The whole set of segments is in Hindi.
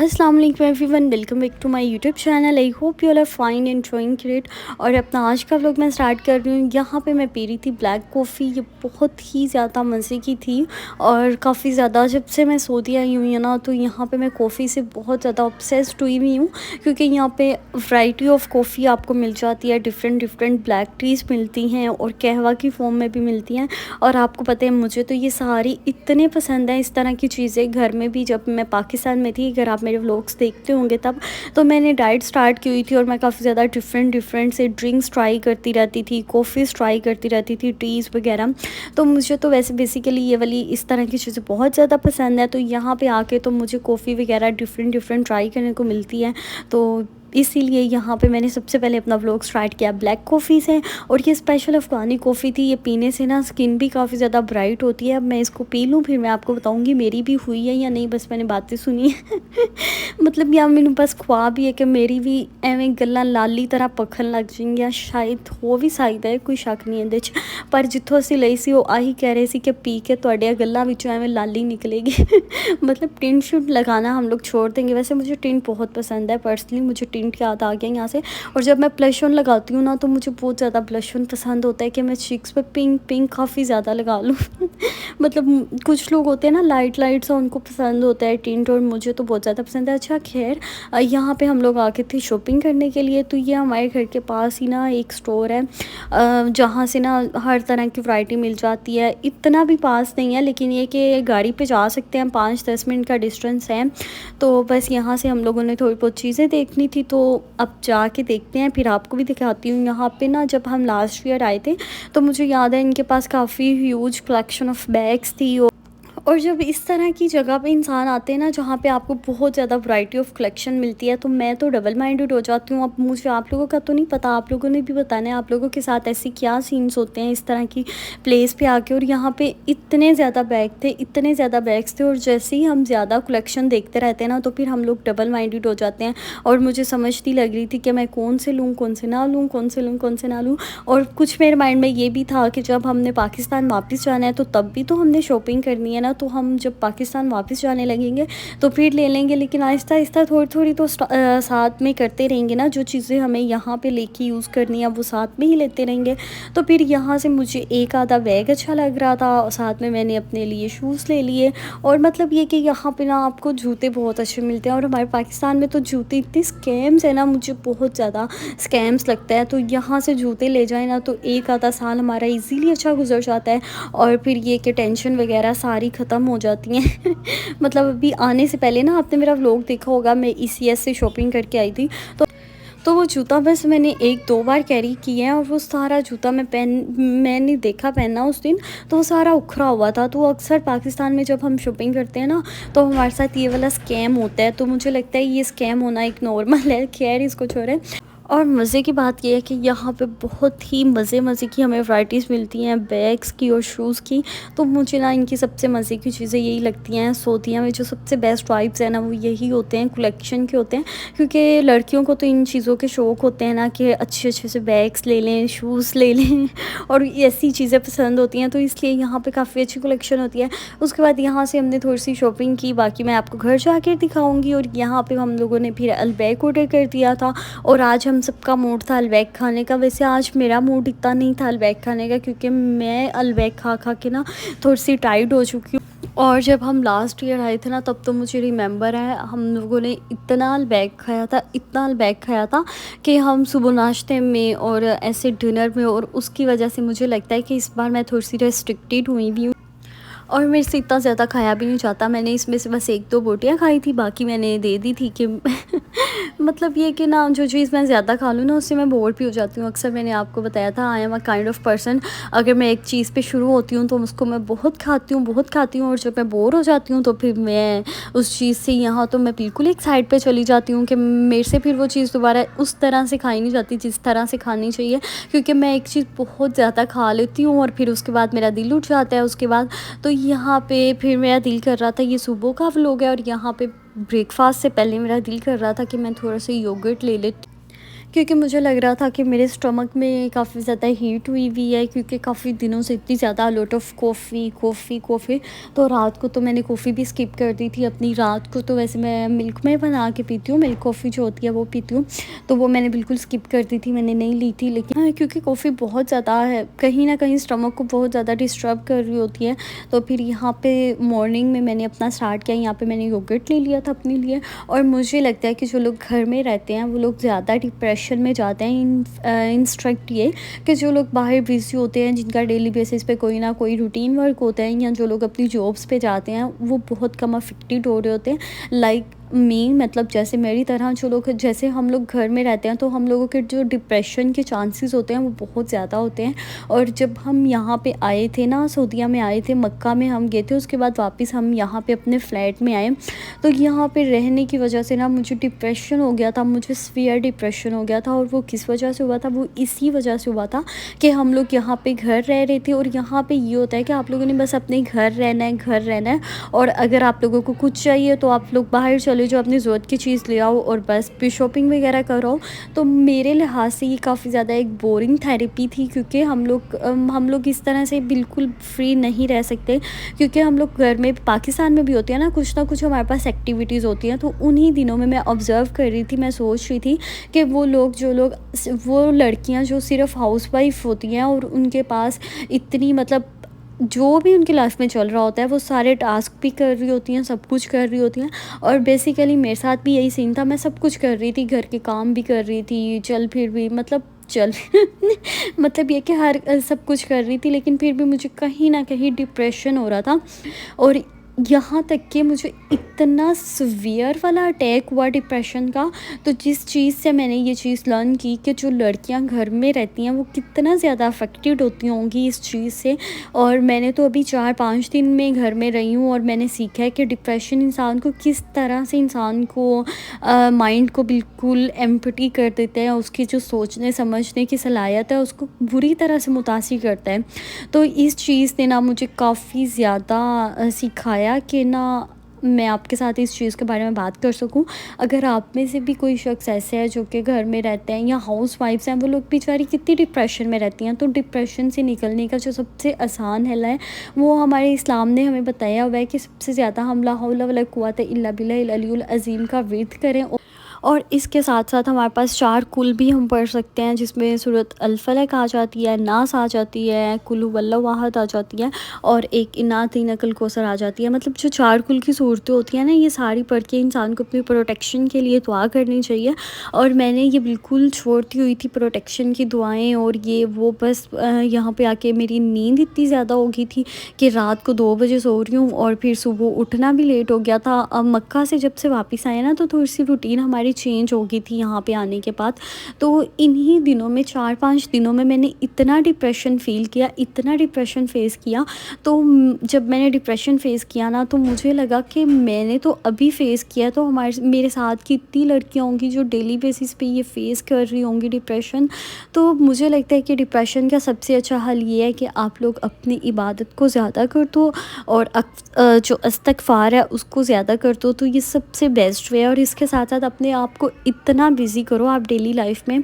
अस्सलाम वालेकुम everyone, welcome back to my YouTube channel. I hope you all are fine and doing great. और अपना आज का व्लॉग मैं स्टार्ट कर रही हूँ। यहाँ पे मैं पी रही थी ब्लैक कॉफ़ी। ये बहुत ही ज़्यादा मज़े की थी और काफ़ी ज़्यादा जब से मैं सऊदी आई हुई हूँ ना, तो यहाँ पे मैं कॉफ़ी से बहुत ज़्यादा ऑब्सेस्ड हुई हुई हूँ, क्योंकि यहाँ पे वैरायटी ऑफ कॉफ़ी आपको मिल जाती है। डिफरेंट ब्लैक टीज़ मिलती हैं और कहवा की फॉर्म में भी मिलती हैं। और आपको पता है, मुझे तो ये सारी इतने पसंद है, इस तरह की चीज़ें। घर में भी जब मैं पाकिस्तान में थी, अगर आप मेरे व्लॉग्स देखते होंगे तब, तो मैंने डाइट स्टार्ट की हुई थी और मैं काफ़ी ज़्यादा डिफरेंट से ड्रिंक्स ट्राई करती रहती थी, कॉफ़ीज़ ट्राई करती रहती थी, टीज़ वगैरह। तो मुझे तो वैसे बेसिकली ये वाली इस तरह की चीज़ें बहुत ज़्यादा पसंद है। तो यहाँ पे आके तो मुझे कॉफ़ी वगैरह डिफरेंट ट्राई करने को मिलती है। तो इसीलिए यहाँ पे मैंने सबसे पहले अपना व्लॉग स्टार्ट किया ब्लैक कॉफ़ी से। और ये स्पेशल अफ़गानी कॉफ़ी थी। ये पीने से ना स्किन भी काफ़ी ज़्यादा ब्राइट होती है। अब मैं इसको पी लूँ, फिर मैं आपको बताऊँगी मेरी भी हुई है या नहीं। बस मैंने बातें सुनी है मतलब या मैंने बस ख्वाब ही है कि मेरी भी एवें गल्लां लाली तरह पखन लग जाएंगी। शायद हो भी सकता है, कोई शक नहीं है। पर जिथों असीं लई सी वो आही कह रहे सी कि पी के तुहाडियां गल्लां विचों एवें लाली निकलेगी मतलब टिंट शुट लगाना हम लोग छोड़ देंगे। वैसे मुझे टिंट बहुत पसंद है, पर्सनली मुझे टिंट याद आ गया यहाँ से। और जब मैं ब्लश ऑन लगाती हूँ ना, तो मुझे बहुत ज़्यादा ब्लश ऑन पसंद होता है कि मैं चीक्स पे पिंक काफ़ी ज़्यादा लगा लूँ मतलब कुछ लोग होते हैं ना लाइट सा, उनको पसंद होता है टिंट, और मुझे तो बहुत ज़्यादा पसंद है। अच्छा खैर, यहाँ पे हम लोग आके थे शॉपिंग करने के लिए। तो ये हमारे घर के पास ही ना एक स्टोर है, जहाँ से ना हर तरह की वैरायटी मिल जाती है। इतना भी पास नहीं है, लेकिन ये कि गाड़ी पे जा सकते हैं, 5-10 मिनट का डिस्टेंस है। तो बस यहाँ से हम लोगों ने थोड़ी बहुत चीज़ें देखनी थी, तो अब जाके देखते हैं, फिर आपको भी दिखाती हूँ। यहाँ पे ना जब हम लास्ट ईयर आए थे, तो मुझे याद है इनके पास काफ़ी ह्यूज कलेक्शन ऑफ बैग्स थी। और जब इस तरह की जगह पे इंसान आते हैं ना, जहाँ पे आपको बहुत ज़्यादा वैरायटी ऑफ कलेक्शन मिलती है, तो मैं तो डबल माइंडेड हो जाती हूँ। अब मुझे आप लोगों का तो नहीं पता, आप लोगों ने भी बताना है आप लोगों के साथ ऐसे क्या सीन्स होते हैं इस तरह की प्लेस पे आके। और यहाँ पे इतने ज़्यादा बैग्स थे, और जैसे ही हम ज़्यादा कलेक्शन देखते रहते हैं ना, तो फिर हम लोग डबल माइंडेड हो जाते हैं। और मुझे समझ नहीं लग रही थी कि मैं कौन से लूँ, कौन से ना लूँ, कौन से ना लूँ। और कुछ मेरे माइंड में ये भी था कि जब हमने पाकिस्तान वापस जाना है, तो तब भी तो हमने शॉपिंग करनी है ना। तो हम जब पाकिस्तान वापस जाने लगेंगे तो फिर ले लेंगे, लेकिन आहिस्ता थोड़ी तो साथ में करते रहेंगे ना। जो चीज़ें हमें यहाँ पे लेके यूज़ करनी है, वो साथ में ही लेते रहेंगे। तो फिर यहाँ से मुझे एक आधा बैग अच्छा लग रहा था, साथ में मैंने अपने लिए शूज़ ले लिए। और मतलब ये कि यहाँ पे ना आपको जूते बहुत अच्छे मिलते हैं। और हमारे पाकिस्तान में तो जूते इतने स्कैम्स है ना, मुझे बहुत ज़्यादा स्कैम्स लगता है। तो यहाँ से जूते ले जाए ना, तो एक आधा साल हमारा इजीली अच्छा गुजर जाता है। और फिर ये कि टेंशन वगैरह सारी ख़त्म हो जाती हैं मतलब अभी आने से पहले ना, आपने मेरा व्लॉग देखा होगा, मैं ईसीएस से शॉपिंग करके आई थी। तो वो जूता बस मैंने 1-2 बार कैरी किया है, और वो सारा जूता मैंने देखा पहनना उस दिन, तो वो सारा उखड़ा हुआ था। तो अक्सर पाकिस्तान में जब हम शॉपिंग करते हैं ना, तो हमारे साथ ये वाला स्कैम होता है। तो मुझे लगता है ये स्कैम होना एक नॉर्मल है। खैर इसको छोड़ें। और मज़े की बात यह है कि यहाँ पे बहुत ही मज़े की हमें वैराइटीज़ मिलती हैं बैग्स की और शूज़ की। तो मुझे ना इनकी सबसे मज़े की चीज़ें यही लगती हैं। सऊदीया में जो सबसे बेस्ट वाइब्स हैं ना, वो यही होते हैं, कलेक्शन के होते हैं। क्योंकि लड़कियों को तो इन चीज़ों के शौक़ होते हैं ना, कि अच्छे से बैग्स ले लें, शूज़ ले लें और ऐसी चीज़ें पसंद होती हैं। तो इसलिए यहाँ पर काफ़ी अच्छी कलेक्शन होती है। उसके बाद यहाँ से हमने थोड़ी सी शॉपिंग की, बाकी मैं आपको घर जाकर दिखाऊँगी। और यहाँ पर हम लोगों ने फिर अलबैक ऑर्डर कर दिया था, और आज हम सबका मूड था अलबैक खाने का। वैसे आज मेरा मूड इतना नहीं था अलबैक खाने का, क्योंकि मैं अलबैक खा के ना थोड़ी सी टाइट हो चुकी हूँ। और जब हम लास्ट ईयर आए थे ना, तब तो मुझे रिमेंबर है हम लोगों ने इतना अलबैक खाया था कि हम सुबह नाश्ते में और ऐसे डिनर में, और उसकी वजह से मुझे लगता है कि इस बार मैं थोड़ी सी रेस्ट्रिक्टेड हुई भी हूँ। और मेरे से इतना ज़्यादा खाया भी नहीं जाता। मैंने इसमें से बस 1-2 बोटियाँ खाई थी, बाकी मैंने दे दी थी कि मतलब ये कि ना, जो चीज़ मैं ज़्यादा खा लूँ ना, उससे मैं बोर भी हो जाती हूँ। अक्सर मैंने आपको बताया था, I am a kind of person, अगर मैं एक चीज़ पे शुरू होती हूँ तो उसको मैं बहुत खाती हूँ, और जब मैं बोर हो जाती हूँ तो फिर मैं उस चीज़ से यहाँ तो मैं बिल्कुल एक साइड पे चली जाती हूँ कि मेरे से फिर वो चीज़ दोबारा उस तरह से खाई नहीं जाती जिस तरह से खानी चाहिए। क्योंकि मैं एक चीज़ बहुत ज़्यादा खा लेती हूँ, और फिर उसके बाद मेरा दिल उठ जाता है उसके बाद। तो यहाँ पे फिर मेरा दिल कर रहा था, ये सुबह का व्लॉग है, और यहाँ पे ब्रेकफास्ट से पहले मेरा दिल कर रहा था कि मैं थोड़ा सा योगर्ट ले लेती। क्योंकि मुझे लग रहा था कि मेरे स्टमक में काफ़ी ज़्यादा हीट हुई हुई है, क्योंकि काफ़ी दिनों से इतनी ज़्यादा lot of coffee coffee coffee. तो रात को तो मैंने कॉफ़ी भी स्किप कर दी थी अपनी। रात को तो वैसे मैं मिल्क में बना के पीती हूँ, मिल्क कॉफ़ी जो होती है वो पीती हूँ, तो वो मैंने बिल्कुल स्किप कर दी थी, मैंने नहीं ली थी। लेकिन हाँ, क्योंकि कॉफ़ी बहुत ज़्यादा है, कहीं ना कहीं स्टमक को बहुत ज़्यादा डिस्टर्ब कर रही होती है। तो फिर यहाँ पे मॉर्निंग में मैंने अपना स्टार्ट किया, यहाँ पे मैंने योगर्ट ले लिया था अपने लिए। और मुझे लगता है कि जो लोग घर में रहते हैं वो लोग ज़्यादा डिप्रेशन में जाते हैं। इंस्ट्रक्ट ये कि जो लोग बाहर बिज़ी होते हैं, जिनका डेली बेसिस पे कोई ना कोई रूटीन वर्क होता है, या जो लोग अपनी जॉब्स पे जाते हैं, वो बहुत कम अफेक्टेड हो रहे होते हैं। लाइक मी, मतलब जैसे मेरी तरह जो लोग, जैसे हम लोग घर में रहते हैं तो हम लोगों के जो डिप्रेशन के चांसेस होते हैं वो बहुत ज़्यादा होते हैं। और जब हम यहाँ पे आए थे ना, सऊदीया में आए थे, मक्का में हम गए थे, उसके बाद वापस हम यहाँ पे अपने फ्लैट में आए। तो यहाँ पे रहने की वजह से ना मुझे डिप्रेशन हो गया था, मुझे सीवियर डिप्रेशन हो गया था। और वो किस वजह से हुआ था? वो इसी वजह से हुआ था कि हम लोग यहाँ पे घर रह रहे थे। और यहाँ पे ये होता है कि आप लोगों ने बस अपने घर रहना है, घर रहना है। और अगर आप लोगों को कुछ चाहिए तो आप लोग बाहर चले जाओ, अपनी ज़रूरत की चीज़ ले आओ और बस फिर शॉपिंग वगैरह करो। तो मेरे लिहाज से ये काफ़ी ज़्यादा एक बोरिंग थेरेपी थी, क्योंकि हम लोग इस तरह से बिल्कुल फ्री नहीं रह सकते। क्योंकि हम लोग घर में, पाकिस्तान में भी होती है ना कुछ हमारे पास एक्टिविटीज़ होती हैं। तो उन्हीं दिनों में मैं ऑब्ज़र्व कर रही थी, मैं सोच रही थी कि वो लड़कियां जो सिर्फ हाउसवाइफ होती हैं और उनके पास इतनी, मतलब जो भी उनकी लाइफ में चल रहा होता है वो सारे टास्क भी कर रही होती हैं, सब कुछ कर रही होती हैं। और बेसिकली मेरे साथ भी यही सीन था, मैं सब कुछ कर रही थी, घर के काम भी कर रही थी, चल फिर भी मतलब चल मतलब ये कि हर सब कुछ कर रही थी, लेकिन फिर भी मुझे कहीं ना कहीं डिप्रेशन हो रहा था। और यहाँ तक कि मुझे इतना सीवियर वाला अटैक हुआ डिप्रेशन का। तो जिस चीज़ से मैंने ये चीज़ लर्न की कि जो लड़कियां घर में रहती हैं वो कितना ज़्यादा अफेक्टेड होती होंगी इस चीज़ से। और मैंने तो अभी 4-5 दिन में घर में रही हूँ, और मैंने सीखा है कि डिप्रेशन इंसान को किस तरह से, इंसान को माइंड को बिल्कुल एम्प्टी कर देता है, उसकी जो सोचने समझने की सलाहियत है उसको बुरी तरह से मुतासिर करता है। तो इस चीज़ ने ना मुझे काफ़ी ज़्यादा सिखाया कि ना मैं आपके साथ इस चीज़ के बारे में बात कर सकूं। अगर आप में से भी कोई शख्स ऐसे है जो कि घर में रहते हैं या हाउस वाइफ्स हैं, वो लोग बेचारी कितनी डिप्रेशन में रहती हैं, तो डिप्रेशन से निकलने का जो सबसे आसान हल है वो हमारे इस्लाम ने हमें बताया हुआ है कि सबसे ज़्यादा हम ला हौला वला कुव्वता इल्ला बिल्लाहिल अलियुल अज़ीम का विर्द करें। और इसके साथ साथ हमारे पास 4 कुल भी हम पढ़ सकते हैं, जिसमें सूरत अल फलक आ जाती है, नास आ जाती है, कुल हुवल्लाहु अहद आ जाती है, और एक इन्ना अतीना कल कौसर आ जाती है। मतलब जो 4 कुल की सूरतें होती हैं ना, ये सारी पढ़ के इंसान को अपनी प्रोटेक्शन के लिए दुआ करनी चाहिए। और मैंने ये बिल्कुल छोड़ती हुई थी प्रोटेक्शन की दुआएं, और ये वो बस यहाँ पे आके मेरी नींद इतनी ज़्यादा हो गई थी कि रात को 2 बजे सो रही हूँ, और फिर सुबह उठना भी लेट हो गया था। अब मक्का से जब से वापस आए ना, तो थोड़ी सी रूटीन हमारी चेंज हो गई थी यहाँ पे आने के बाद। तो इन्हीं दिनों में, 4-5 दिनों में मैंने इतना डिप्रेशन फ़ील किया, इतना डिप्रेशन फेस किया। तो जब मैंने डिप्रेशन फेस किया ना, तो मुझे लगा कि मैंने तो अभी फेस किया, तो मेरे साथ कितनी लड़कियाँ होंगी जो डेली बेसिस पे ये फेस कर रही होंगी डिप्रेशन। तो मुझे लगता है कि डिप्रेशन का सबसे अच्छा हल ये है कि आप लोग अपनी इबादत को ज़्यादा कर दो, और जो इस्तिग़फ़ार है उसको ज़्यादा कर दो, तो ये सबसे बेस्ट वे है। और इसके साथ साथ अपने आप को इतना बिज़ी करो आप डेली लाइफ में।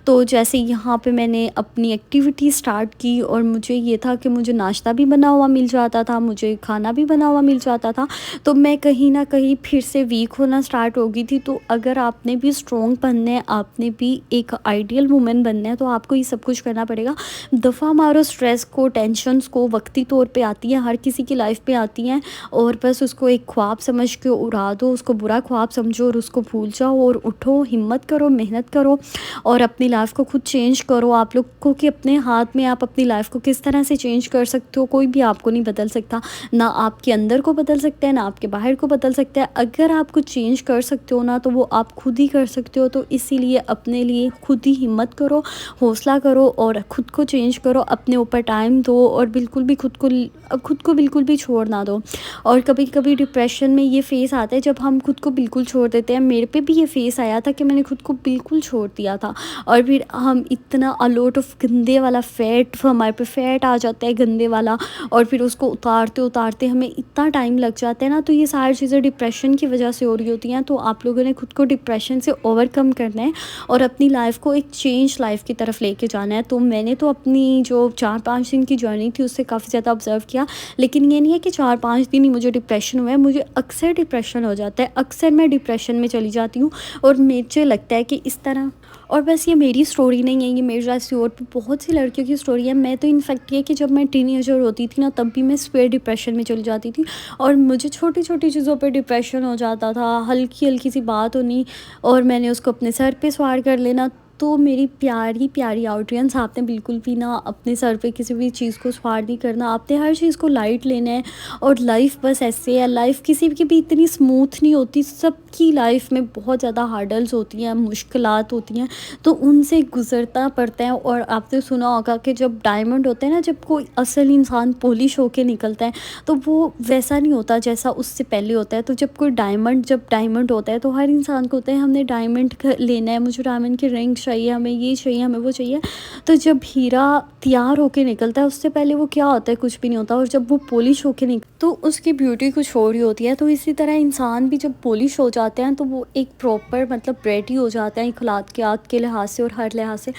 तो जैसे यहाँ पे मैंने अपनी एक्टिविटी स्टार्ट की, और मुझे ये था कि मुझे नाश्ता भी बना हुआ मिल जाता था, मुझे खाना भी बना हुआ मिल जाता था, तो मैं कहीं ना कहीं फिर से वीक होना स्टार्ट हो गई थी। तो अगर आपने भी स्ट्रॉन्ग बनना है, आपने भी एक आइडियल वुमेन बनना है, तो आपको ये सब कुछ करना पड़ेगा। दफ़ा मारो स्ट्रेस को, टेंशन्स को, वक्ती तौर पे आती हैं, हर किसी की लाइफ में आती हैं, और बस उसको एक ख्वाब समझ के उड़ा दो, उसको बुरा ख्वाब समझो और उसको भूल जाओ, और उठो, हिम्मत करो, मेहनत करो, और अपनी लाइफ को खुद चेंज करो। आप लोग को कि अपने हाथ में, आप अपनी लाइफ को किस तरह से चेंज कर सकते हो, कोई भी आपको नहीं बदल सकता। ना आपके अंदर को बदल सकता है, ना आपके बाहर को बदल सकता है। अगर आप कुछ चेंज कर सकते हो ना, तो वो आप खुद ही कर सकते हो। तो इसीलिए अपने लिए खुद ही हिम्मत करो, हौसला करो, और ख़ुद को चेंज करो, अपने ऊपर टाइम दो, और बिल्कुल भी खुद को बिल्कुल भी छोड़ ना दो। और कभी कभी डिप्रेशन में ये फेज़ आता है जब हम खुद को बिल्कुल छोड़ देते हैं। मेरे पे भी ये फेस आया था कि मैंने खुद को बिल्कुल छोड़ दिया था। और फिर हम इतना अलोट ऑफ गंदे वाला फ़ैट, हमारे पे फ़ैट आ जाता है गंदे वाला, और फिर उसको उतारते उतारते हमें इतना टाइम लग जाता है ना। तो ये सारी चीज़ें डिप्रेशन की वजह से हो रही होती हैं। तो आप लोगों ने खुद को डिप्रेशन से ओवरकम करना है और अपनी लाइफ को एक चेंज लाइफ की तरफ लेके जाना है। तो मैंने तो अपनी जो 4-5 दिन की जर्नी थी उससे काफ़ी ज़्यादा ऑब्ज़र्व किया। लेकिन ये नहीं है कि 4-5 दिन ही मुझे डिप्रेशन हुआ है, मुझे अक्सर डिप्रेशन हो जाता है, अक्सर मैं डिप्रेशन में चली जाती हूँ। और मुझे लगता है कि इस तरह, और बस ये मेरी स्टोरी नहीं है, ये मेरे जैसी और भी बहुत सी लड़कियों की स्टोरी है। मैं तो इनफैक्ट ये कि जब मैं टीनेजर होती थी ना, तब भी मैं स्वेयर डिप्रेशन में चली जाती थी और मुझे छोटी छोटी चीज़ों पे डिप्रेशन हो जाता था। हल्की हल्की सी बात होनी और मैंने उसको अपने सर पे सवार कर लेना। तो मेरी प्यारी प्यारी ऑडियंस, आपने बिल्कुल भी ना अपने सर पे किसी भी चीज़ को सवार नहीं करना, आपने हर चीज़ को लाइट लेना है। और लाइफ बस ऐसे है, लाइफ किसी की भी इतनी स्मूथ नहीं होती, सबकी लाइफ में बहुत ज़्यादा हार्डल्स होती हैं, मुश्किलात होती हैं, तो उनसे गुजरना पड़ता है। और आपने सुना होगा कि जब डायमंड होते हैं ना, जब कोई असल इंसान पॉलिश होके निकलता है तो वो वैसा नहीं होता जैसा उससे पहले होता है। तो जब डायमंड होता है तो हर इंसान को होता है हमने डायमंड लेना है, मुझे डायमंड की रिंग चाहिए, हमें ये चाहिए, हमें वो चाहिए। तो जब हीरा तैयार होके निकलता है उससे पहले वो क्या होता है, कुछ भी नहीं होता। और जब वो पॉलिश होके निकल तो उसकी ब्यूटी कुछ और ही होती है। तो इसी तरह इंसान भी जब पॉलिश हो जाते हैं तो वो एक प्रॉपर मतलब रेडी हो जाता है अखलाकियात के लिहाज से और हर लिहाज से।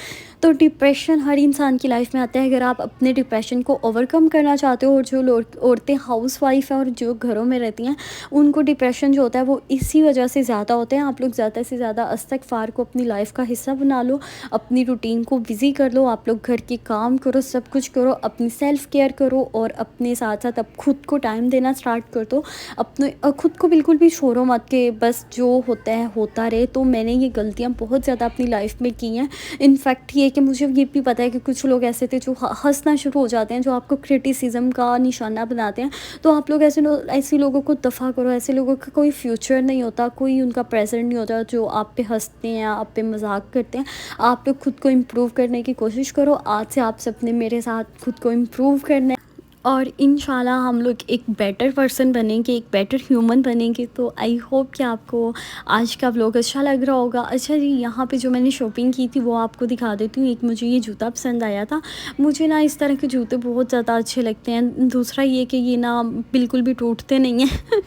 तो डिप्रेशन हर इंसान की लाइफ में आता है। अगर आप अपने डिप्रेशन को ओवरकम करना चाहते हो, और जो औरतें हाउस वाइफ हैं और जो घरों में रहती हैं, उनको डिप्रेशन जो होता है वो इसी वजह से ज़्यादा होते हैं। आप लोग ज़्यादा से ज़्यादा इस्तिग़फ़ार को अपनी लाइफ का हिस्सा बना लो, अपनी रूटीन को बिज़ी कर लो। आप लोग घर के काम करो, सब कुछ करो, अपनी सेल्फ़ केयर करो और अपने साथ साथ अब खुद को टाइम देना स्टार्ट कर दो। अपने खुद को बिल्कुल भी छोड़ो मत कि बस जो होता है होता रहे। तो मैंने ये गलतियाँ बहुत ज़्यादा अपनी लाइफ में की हैं। इनफैक्ट ये कि मुझे ये भी पता है कि कुछ लोग ऐसे थे जो हँसना शुरू हो जाते हैं, जो आपको क्रिटिसिज्म का निशाना बनाते हैं। तो आप लोग ऐसे लोगों को दफ़ा करो। ऐसे लोगों का कोई फ्यूचर नहीं होता, कोई उनका प्रेजेंट नहीं होता जो आप पे हँसते हैं, आप पे मजाक करते हैं। आप लोग खुद को इम्प्रूव करने की कोशिश करो। आज से आप सबने मेरे साथ खुद को इम्प्रूव करना है और इंशाल्लाह हम लोग एक बेटर पर्सन बनेंगे, एक बेटर ह्यूमन बनेंगे। तो आई होप कि आपको आज का व्लॉग अच्छा लग रहा होगा। अच्छा जी, यहाँ पे जो मैंने शॉपिंग की थी वो आपको दिखा देती हूँ। एक मुझे ये जूता पसंद आया था। मुझे ना इस तरह के जूते बहुत ज़्यादा अच्छे लगते हैं। दूसरा ये कि ये ना बिल्कुल भी टूटते नहीं हैं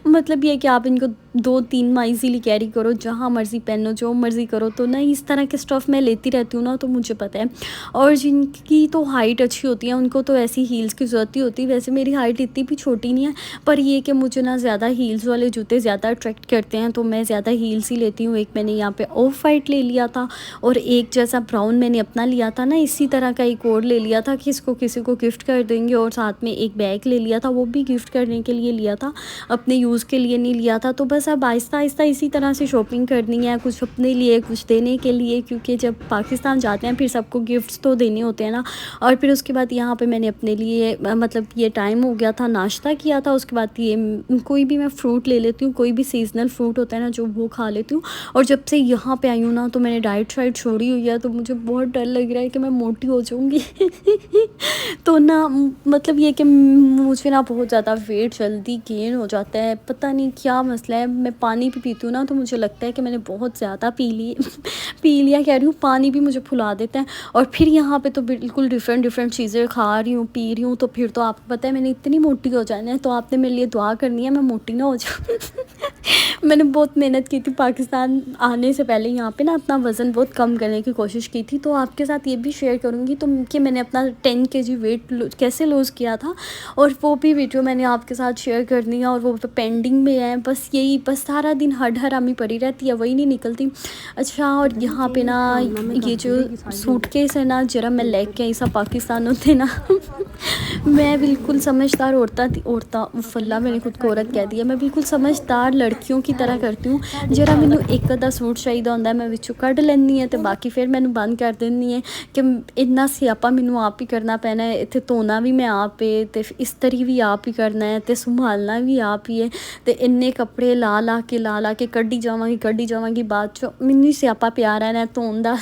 मतलब ये कि आप इनको 2-3 माह ईज़िली कैरी करो, जहाँ मर्ज़ी पहनो, जो मर्ज़ी करो। तो ना इस तरह के स्टफ़ मैं लेती रहती हूँ ना, तो मुझे पता है। और जिनकी तो हाइट अच्छी होती है उनको तो ऐसी हील्स की ज़रूरत ही होती है। वैसे मेरी हाइट इतनी भी छोटी नहीं है, पर ये कि मुझे ना ज़्यादा हील्स वाले जूते ज़्यादा अट्रैक्ट करते हैं, तो मैं ज़्यादा हील्स ही लेती हूँ। एक मैंने यहाँ पे ऑफ वाइट ले लिया था और एक जैसा ब्राउन मैंने अपना लिया था ना, इसी तरह का एक और ले लिया था कि इसको किसी को गिफ्ट कर देंगे। और साथ में एक बैग ले लिया था, वो भी गिफ्ट करने के लिए लिया था, अपने यूज़ के लिए नहीं लिया था। तो बस अब आहिस्ता आहिस्ता इसी तरह से शॉपिंग करनी है, कुछ अपने लिए, कुछ देने के लिए, क्योंकि जब पाकिस्तान जाते हैं फिर सबको गिफ्ट्स तो देने होते हैं ना। और फिर उसके बाद यहाँ पे मैंने अपने लिए मतलब ये टाइम हो गया था, नाश्ता किया था। उसके बाद ये कोई भी मैं फ्रूट ले लेती हूँ, कोई भी सीजनल फ्रूट होता है ना जो, वो खा लेती हूँ। और जब से यहाँ पे आई हूँ ना, तो मैंने डाइट शाइट छोड़ी हुई है, तो मुझे बहुत डर लग रहा है कि मैं मोटी हो जाऊँगी तो ना मतलब ये कि मुझे ना बहुत ज़्यादा वेट जल्दी गेन हो जाता है, पता नहीं क्या मसला है। मैं पानी भी पीती हूँ ना, तो मुझे लगता है कि मैंने बहुत ज़्यादा पी लिया कह रही हूँ, पानी भी मुझे फुला देता है। और फिर यहाँ पे तो बिल्कुल डिफरेंट चीज़ें खा रही हूँ, पी रही हूँ। तो फिर तो आपको पता है मैंने इतनी मोटी हो जाना है, तो आपने मेरे लिए दुआ करनी है मैं मोटी ना हो जाऊँ मैंने बहुत मेहनत की थी पाकिस्तान आने से पहले, यहाँ पे ना अपना वज़न बहुत कम करने की कोशिश की थी। तो आपके साथ ये भी शेयर करूँगी तो कि मैंने अपना 10 kg वेट कैसे लूज़ किया था, और वो भी वीडियो मैंने आपके साथ शेयर करनी है। और वो पेंडिंग में है, बस यही, बस सारा दिन हरामी पड़ी रहती है, वही नहीं निकलती। अच्छा, और यहाँ पे ना ये जो सूटकेस है ना, जरा मैं लेके आई सा पाकिस्तान होते ना मैं बिल्कुल समझदार फल्ला मैंने खुद को औरत कह दिया। मैं बिल्कुल समझदार लड़कियों की तरह करती हूँ। जरा मैनू एक अद्धा सूट चाहिए होंदा मैं विचों कढ़ लैनी है, तो बाकी फिर मैनू बंद कर देनी है कि इन्ना स्यापा मैनू आप ही करना पैना है। इत्थे धोना भी मैं आप है, तो इस्तरी भी आप ही करना है, तो संभालना भी आप ही है। तो इन्ने कपड़े ला के कड्ढी जावांगी बाद चो मैनू स्यापा प्या रहना है धोन दा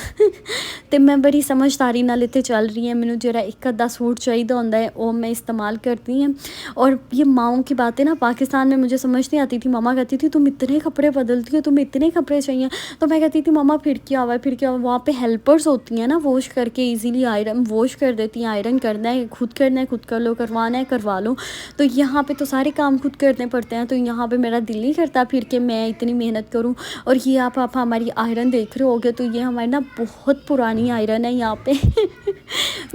तो मैं बड़ी समझदारी नाल इत्थे चल रही है। मैनू जरा एक अद्धा सूट चाहिए होंदा है, ओम मैं इस्तेमाल करती हैं। और ये माँओं की बातें ना पाकिस्तान में मुझे समझ नहीं आती थी। मम्मा कहती थी तुम इतने कपड़े बदलती हो, तुम्हें इतने कपड़े चाहिए। तो मैं कहती थी मम्मा फिर क्या हुआ है, फिर क्या हुआ। वहाँ पे हेल्पर्स होती हैं ना, वॉश करके इजीली आयरन वॉश कर देती हैं। आयरन करना है खुद कर लो, करवाना है करवा लो। तो यहाँ पे तो सारे काम खुद करने पड़ते हैं। तो यहाँ पे मेरा दिल नहीं करता फिर कि मैं इतनी मेहनत करूँ। और ये आप हमारी आयरन देख रहे होगे, तो ये हमारी ना बहुत पुरानी आयरन है यहाँ पे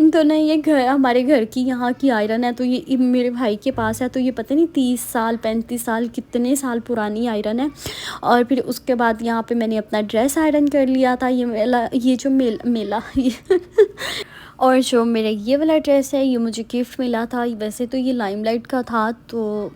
तो ना ये घर हमारे घर की यहाँ की आयरन है। तो ये मेरे भाई के पास है। तो ये पता नहीं 30 साल 35 साल कितने साल पुरानी आयरन है। और फिर उसके बाद यहाँ पे मैंने अपना ड्रेस आयरन कर लिया था। ये जो मेला ये और जो मेरा ये वाला ड्रेस है ये मुझे गिफ्ट मिला था। वैसे तो ये लाइमलाइट का था। तो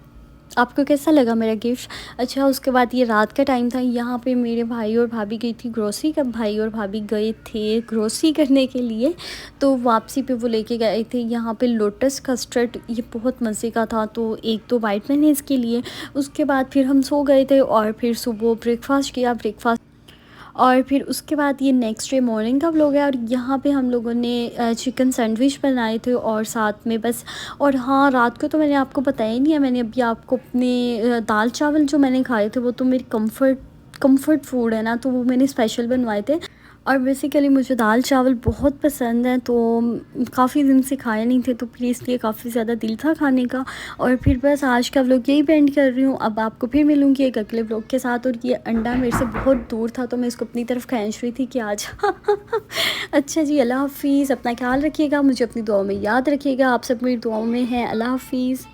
आपको कैसा लगा मेरा गिफ्ट? अच्छा, उसके बाद ये रात का टाइम था। यहाँ पे मेरे भाई और भाभी गई थी ग्रोसरी का भाई और भाभी गए थे ग्रोसरी करने के लिए। तो वापसी पे वो लेके गए थे यहाँ पे लोटस कस्टर्ड। ये बहुत मज़े का था। तो एक तो बाइट मैंने इसके लिए। उसके बाद फिर हम सो गए थे और फिर सुबह ब्रेकफास्ट किया। और फिर उसके बाद ये नेक्स्ट डे मॉर्निंग का व्लॉग है। और यहाँ पे हम लोगों ने चिकन सैंडविच बनाए थे और साथ में बस। और हाँ, रात को तो मैंने आपको बताया ही नहीं है। मैंने अभी आपको अपने दाल चावल जो मैंने खाए थे वो तो मेरी कंफर्ट फूड है ना, तो वो मैंने स्पेशल बनवाए थे। और बेसिकली मुझे दाल चावल बहुत पसंद है। तो काफ़ी दिन से खाए नहीं थे, तो फिर इसलिए काफ़ी ज़्यादा दिल था खाने का। और फिर बस आज का व्लॉग यही एंड कर रही हूँ। अब आपको फिर मिलूँगी एक अगले व्लॉग के साथ। और ये अंडा मेरे से बहुत दूर था तो मैं इसको अपनी तरफ खींच रही थी कि आज अच्छा जी, अल्लाह हाफिज़। अपना ख्याल रखिएगा, मुझे अपनी दुआओं में याद रखिएगा। आप सब मेरी दुआओं में हैं। अल्लाह हाफिज़।